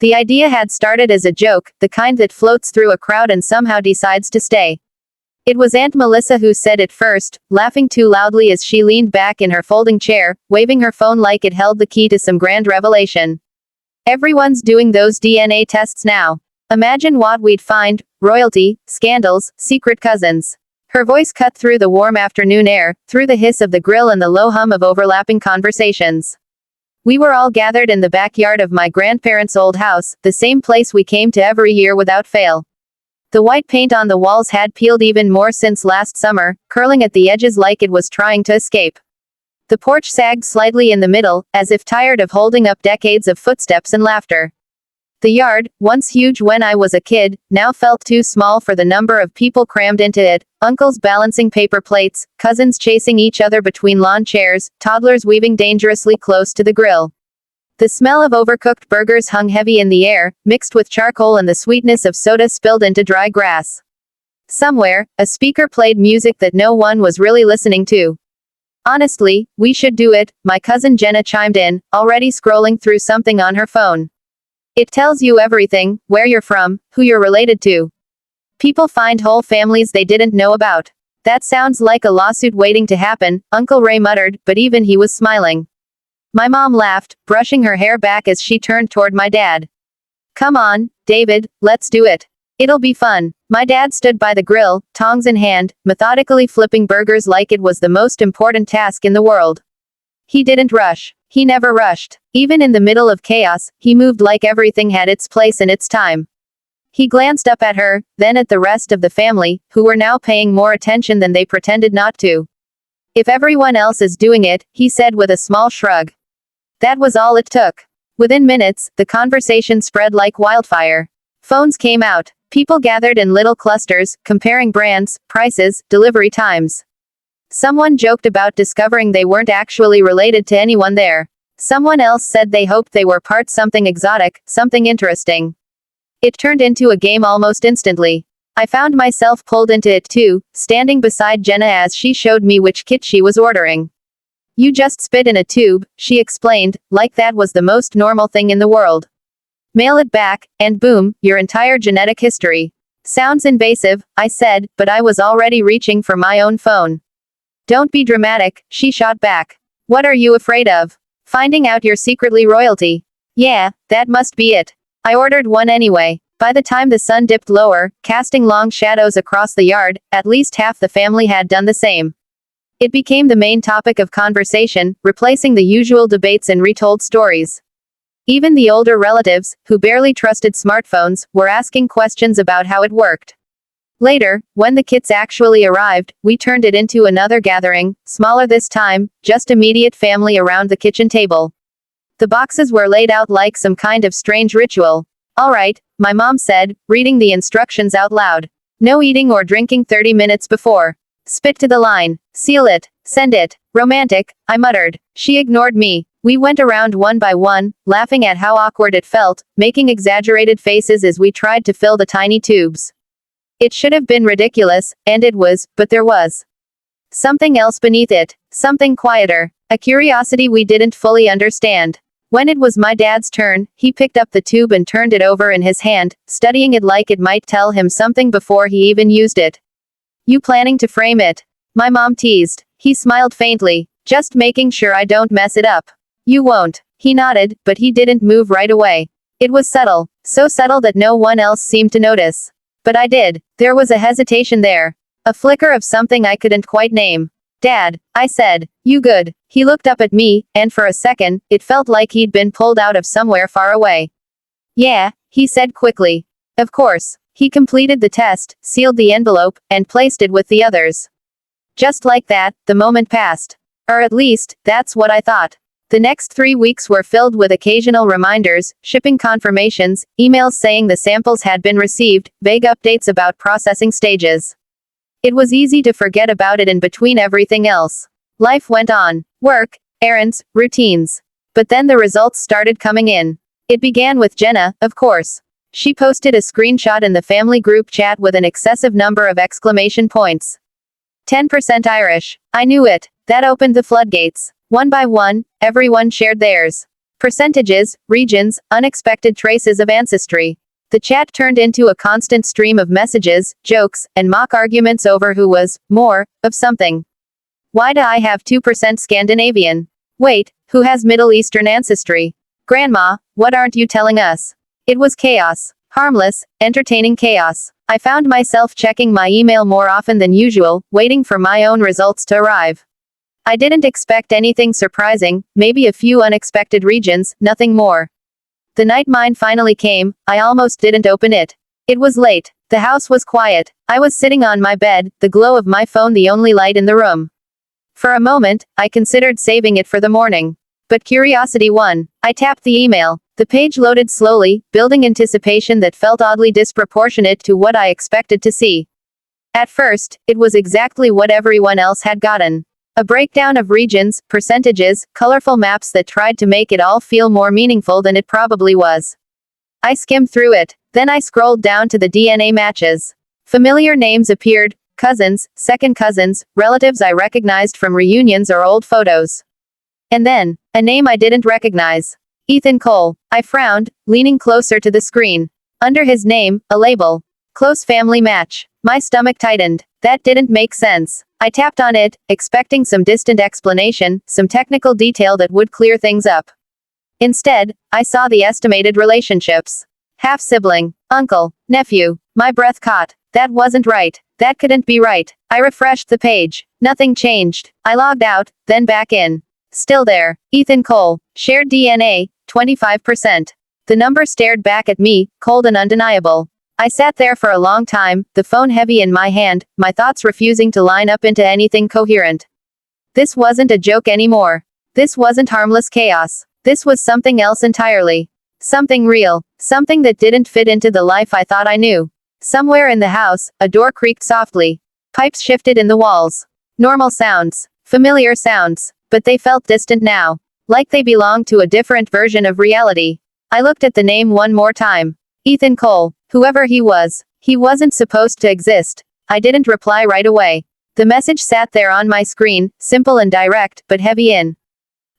The idea had started as a joke, the kind that floats through a crowd and somehow decides to stay. It was Aunt Melissa who said it first, laughing too loudly as she leaned back in her folding chair, waving her phone like it held the key to some grand revelation. Everyone's doing those DNA tests now. Imagine what we'd find: royalty, scandals, secret cousins. Her voice cut through the warm afternoon air, through the hiss of the grill and the low hum of overlapping conversations. We were all gathered in the backyard of my grandparents' old house, the same place we came to every year without fail. The white paint on the walls had peeled even more since last summer, curling at the edges like it was trying to escape. The porch sagged slightly in the middle, as if tired of holding up decades of footsteps and laughter. The yard, once huge when I was a kid, now felt too small for the number of people crammed into it: uncles balancing paper plates, cousins chasing each other between lawn chairs, toddlers weaving dangerously close to the grill. The smell of overcooked burgers hung heavy in the air, mixed with charcoal and the sweetness of soda spilled into dry grass. Somewhere, a speaker played music that no one was really listening to. "Honestly, we should do it," my cousin Jenna chimed in, already scrolling through something on her phone. "It tells you everything: where you're from, who you're related to. People find whole families they didn't know about." "That sounds like a lawsuit waiting to happen," Uncle Ray muttered, but even he was smiling. My mom laughed, brushing her hair back as she turned toward my dad. "Come on, David, let's do it. It'll be fun." My dad stood by the grill, tongs in hand, methodically flipping burgers like it was the most important task in the world. He didn't rush. He never rushed. Even in the middle of chaos, he moved like everything had its place and its time. He glanced up at her, then at the rest of the family, who were now paying more attention than they pretended not to. "If everyone else is doing it," he said with a small shrug. That was all it took. Within minutes, the conversation spread like wildfire. Phones came out. People gathered in little clusters, comparing brands, prices, delivery times. Someone joked about discovering they weren't actually related to anyone there. Someone else said they hoped they were part something exotic, something interesting. It turned into a game almost instantly. I found myself pulled into it too, standing beside Jenna as she showed me which kit she was ordering. "You just spit in a tube," she explained, like that was the most normal thing in the world. "Mail it back, and boom, your entire genetic history." "Sounds invasive," I said, but I was already reaching for my own phone. "Don't be dramatic," she shot back. "What are you afraid of? Finding out you're secretly royalty?" "Yeah, that must be it." I ordered one anyway. By the time the sun dipped lower, casting long shadows across the yard, at least half the family had done the same. It became the main topic of conversation, replacing the usual debates and retold stories. Even the older relatives, who barely trusted smartphones, were asking questions about how it worked. Later, when the kits actually arrived, we turned it into another gathering, smaller this time, just immediate family around the kitchen table. The boxes were laid out like some kind of strange ritual. "All right," my mom said, reading the instructions out loud. "No eating or drinking 30 minutes before. Spit to the line. Seal it. Send it." "Romantic," I muttered. She ignored me. We went around one by one, laughing at how awkward it felt, making exaggerated faces as we tried to fill the tiny tubes. It should have been ridiculous, and it was, but there was something else beneath it, something quieter, a curiosity we didn't fully understand. When it was my dad's turn, he picked up the tube and turned it over in his hand, studying it like it might tell him something before he even used it. "You planning to frame it?" my mom teased. He smiled faintly. "Just making sure I don't mess it up." "You won't." He nodded, but he didn't move right away. It was subtle, so subtle that no one else seemed to notice. But I did. There was a hesitation there. A flicker of something I couldn't quite name. "Dad," I said. "You good?" He looked up at me, and for a second, it felt like he'd been pulled out of somewhere far away. "Yeah," he said quickly. "Of course." He completed the test, sealed the envelope, and placed it with the others. Just like that, the moment passed. Or at least, that's what I thought. The next 3 weeks were filled with occasional reminders, shipping confirmations, emails saying the samples had been received, vague updates about processing stages. It was easy to forget about it in between everything else. Life went on. Work, errands, routines. But then the results started coming in. It began with Jenna, of course. She posted a screenshot in the family group chat with an excessive number of exclamation points. 10% Irish. I knew it. That opened the floodgates. One by one, everyone shared theirs. Percentages, regions, unexpected traces of ancestry. The chat turned into a constant stream of messages, jokes, and mock arguments over who was more of something. Why do I have 2% Scandinavian? Wait, who has Middle Eastern ancestry? Grandma, what aren't you telling us? It was chaos. Harmless, entertaining chaos. I found myself checking my email more often than usual, waiting for my own results to arrive. I didn't expect anything surprising, maybe a few unexpected regions, nothing more. The night mine finally came, I almost didn't open it. It was late. The house was quiet. I was sitting on my bed, the glow of my phone the only light in the room. For a moment, I considered saving it for the morning. But curiosity won. I tapped the email. The page loaded slowly, building anticipation that felt oddly disproportionate to what I expected to see. At first, it was exactly what everyone else had gotten. A breakdown of regions, percentages, colorful maps that tried to make it all feel more meaningful than it probably was. I skimmed through it. Then I scrolled down to the DNA matches. Familiar names appeared, cousins, second cousins, relatives I recognized from reunions or old photos. And then, a name I didn't recognize. Ethan Cole. I frowned, leaning closer to the screen. Under his name, a label. Close family match. My stomach tightened. That didn't make sense. I tapped on it, expecting some distant explanation, some technical detail that would clear things up. Instead, I saw the estimated relationships. Half-sibling, uncle, nephew. My breath caught. That wasn't right. That couldn't be right. I refreshed the page. Nothing changed. I logged out, then back in. Still there. Ethan Cole. Shared DNA, 25%. The number stared back at me, cold and undeniable. I sat there for a long time, the phone heavy in my hand, my thoughts refusing to line up into anything coherent. This wasn't a joke anymore. This wasn't harmless chaos. This was something else entirely. Something real. Something that didn't fit into the life I thought I knew. Somewhere in the house, a door creaked softly. Pipes shifted in the walls. Normal sounds. Familiar sounds. But they felt distant now. Like they belonged to a different version of reality. I looked at the name one more time. Ethan Cole. Whoever he was. He wasn't supposed to exist. I didn't reply right away. The message sat there on my screen, simple and direct, but heavy in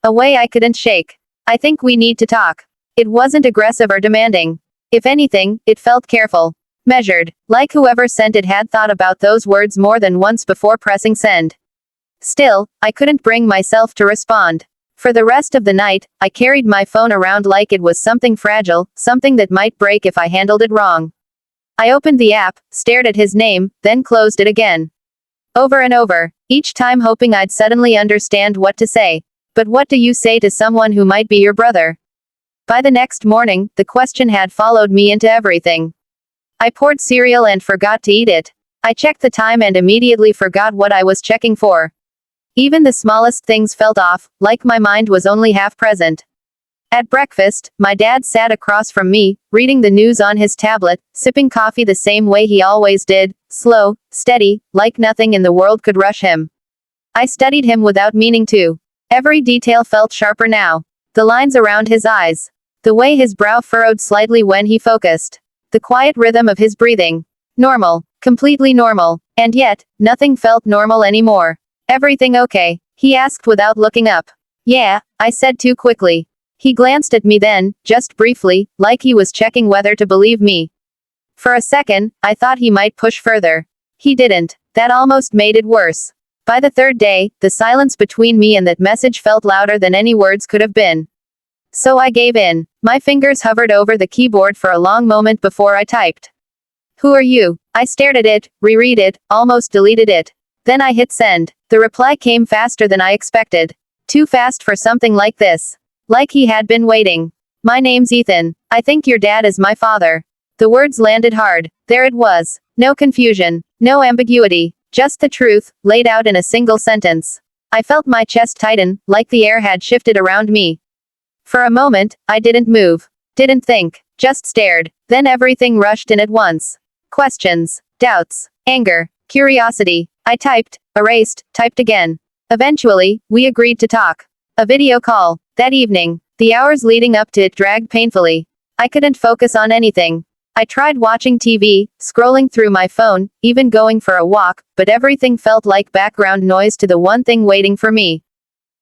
a way I couldn't shake. I think we need to talk. It wasn't aggressive or demanding. If anything, it felt careful. Measured. Like whoever sent it had thought about those words more than once before pressing send. Still, I couldn't bring myself to respond. For the rest of the night, I carried my phone around like it was something fragile, something that might break if I handled it wrong. I opened the app, stared at his name, then closed it again. Over and over, each time hoping I'd suddenly understand what to say. But what do you say to someone who might be your brother? By the next morning, the question had followed me into everything. I poured cereal and forgot to eat it. I checked the time and immediately forgot what I was checking for. Even the smallest things felt off, like my mind was only half present. At breakfast, my dad sat across from me, reading the news on his tablet, sipping coffee the same way he always did, slow, steady, like nothing in the world could rush him. I studied him without meaning to. Every detail felt sharper now. The lines around his eyes. The way his brow furrowed slightly when he focused. The quiet rhythm of his breathing. Normal. Completely normal. And yet, nothing felt normal anymore. Everything okay? He asked without looking up. Yeah, I said too quickly. He glanced at me then, just briefly, like he was checking whether to believe me. For a second, I thought he might push further. He didn't. That almost made it worse. By the third day, the silence between me and that message felt louder than any words could have been. So I gave in. My fingers hovered over the keyboard for a long moment before I typed. Who are you? I stared at it, reread it, almost deleted it. Then I hit send. The reply came faster than I expected. Too fast for something like this. Like he had been waiting. My name's Ethan. I think your dad is my father. The words landed hard. There it was. No confusion. No ambiguity. Just the truth, laid out in a single sentence. I felt my chest tighten, like the air had shifted around me. For a moment, I didn't move. Didn't think. Just stared. Then everything rushed in at once. Questions. Doubts. Anger. Curiosity. I typed, erased, typed again. Eventually, we agreed to talk. A video call. That evening. The hours leading up to it dragged painfully. I couldn't focus on anything. I tried watching TV, scrolling through my phone, even going for a walk, but everything felt like background noise to the one thing waiting for me.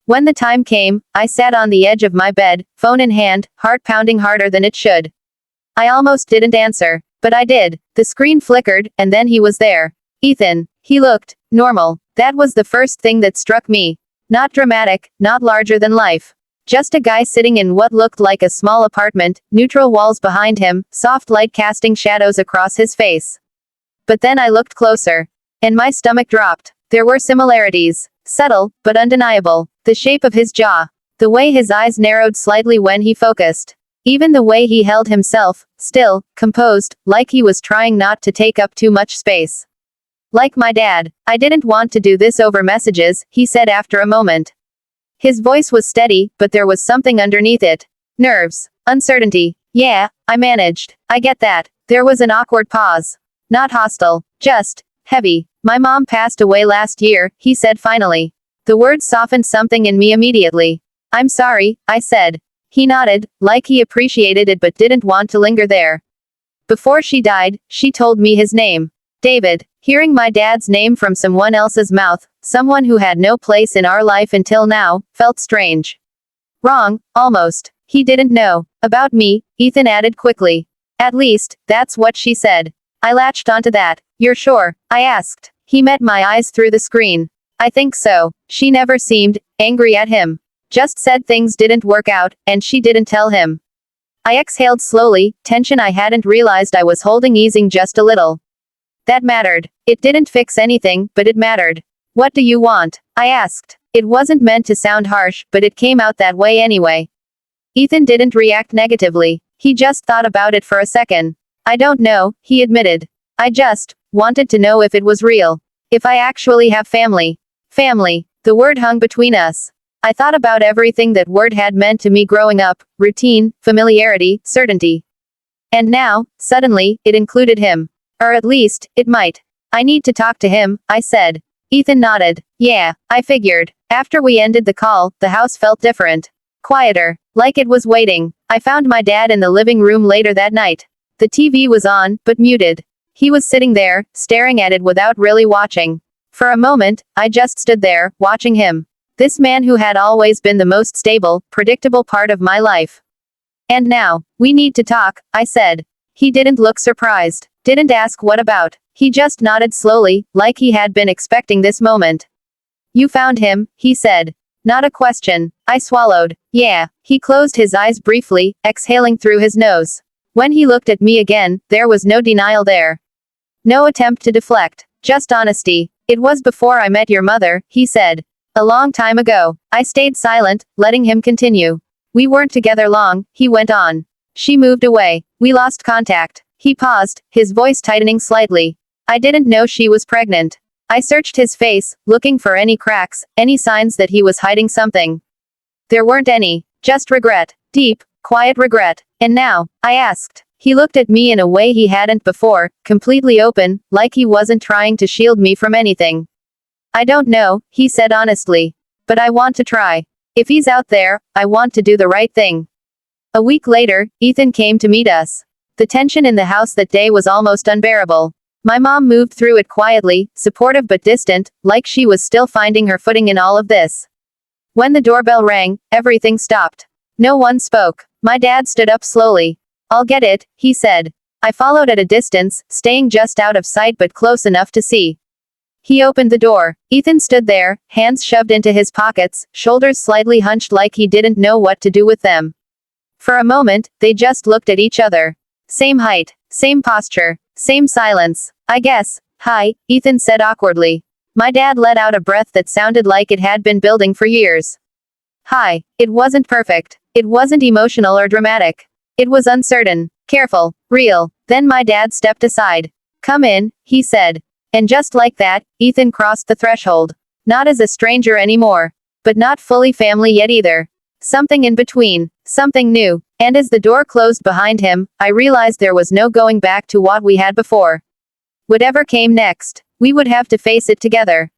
When the time came, I sat on the edge of my bed, phone in hand, heart pounding harder than it should. I almost didn't answer, but I did. The screen flickered, and then he was there. Ethan. He looked normal. That was the first thing that struck me. Not dramatic, not larger than life. Just a guy sitting in what looked like a small apartment, neutral walls behind him, soft light casting shadows across his face. But then I looked closer. And my stomach dropped. There were similarities. Subtle, but undeniable. The shape of his jaw. The way his eyes narrowed slightly when he focused. Even the way he held himself, still, composed, like he was trying not to take up too much space. Like my dad. I didn't want to do this over messages, he said after a moment. His voice was steady, but there was something underneath it. Nerves. Uncertainty. Yeah, I managed. I get that. There was an awkward pause. Not hostile. Just heavy. My mom passed away last year, he said finally. The words softened something in me immediately. I'm sorry, I said. He nodded, like he appreciated it but didn't want to linger there. Before she died, she told me his name. David. Hearing my dad's name from someone else's mouth, someone who had no place in our life until now, felt strange. Wrong, almost. He didn't know. About me, Ethan added quickly. At least, that's what she said. I latched onto that. You're sure? I asked. He met my eyes through the screen. I think so. She never seemed angry at him. Just said things didn't work out, and she didn't tell him. I exhaled slowly, tension I hadn't realized I was holding easing just a little. That mattered. It didn't fix anything, but it mattered. What do you want? I asked. It wasn't meant to sound harsh, but it came out that way anyway. Ethan didn't react negatively. He just thought about it for a second. I don't know, he admitted. I just wanted to know if it was real. If I actually have family. Family. The word hung between us. I thought about everything that word had meant to me growing up, routine, familiarity, certainty. And now, suddenly, it included him. Or at least, it might. I need to talk to him, I said. Ethan nodded. Yeah, I figured. After we ended the call, the house felt different. Quieter. Like it was waiting. I found my dad in the living room later that night. The TV was on, but muted. He was sitting there, staring at it without really watching. For a moment, I just stood there, watching him. This man who had always been the most stable, predictable part of my life. And now, we need to talk, I said. He didn't look surprised. Didn't ask what about. He just nodded slowly, like he had been expecting this moment. You found him, he said. Not a question. I swallowed. Yeah. He closed his eyes briefly, exhaling through his nose. When he looked at me again, there was no denial there. No attempt to deflect. Just honesty. It was before I met your mother, he said. A long time ago. I stayed silent, letting him continue. We weren't together long, he went on. She moved away. We lost contact. He paused, his voice tightening slightly. I didn't know she was pregnant. I searched his face, looking for any cracks, any signs that he was hiding something. There weren't any. Just regret. Deep, quiet regret. And now? I asked. He looked at me in a way he hadn't before, completely open, like he wasn't trying to shield me from anything. I don't know, he said honestly. But I want to try. If he's out there, I want to do the right thing. A week later, Ethan came to meet us. The tension in the house that day was almost unbearable. My mom moved through it quietly, supportive but distant, like she was still finding her footing in all of this. When the doorbell rang, everything stopped. No one spoke. My dad stood up slowly. I'll get it, he said. I followed at a distance, staying just out of sight but close enough to see. He opened the door. Ethan stood there, hands shoved into his pockets, shoulders slightly hunched like he didn't know what to do with them. For a moment, they just looked at each other. Same height, same posture, same silence. I guess. Hi, Ethan said awkwardly. My dad let out a breath that sounded like it had been building for years. Hi. It wasn't perfect. It wasn't emotional or dramatic. It was uncertain, careful, real. Then my dad stepped aside. Come in, he said. And just like that, Ethan crossed the threshold. Not as a stranger anymore. But not fully family yet either. Something in between. Something new. And as the door closed behind him, I realized there was no going back to what we had before. Whatever came next, we would have to face it together.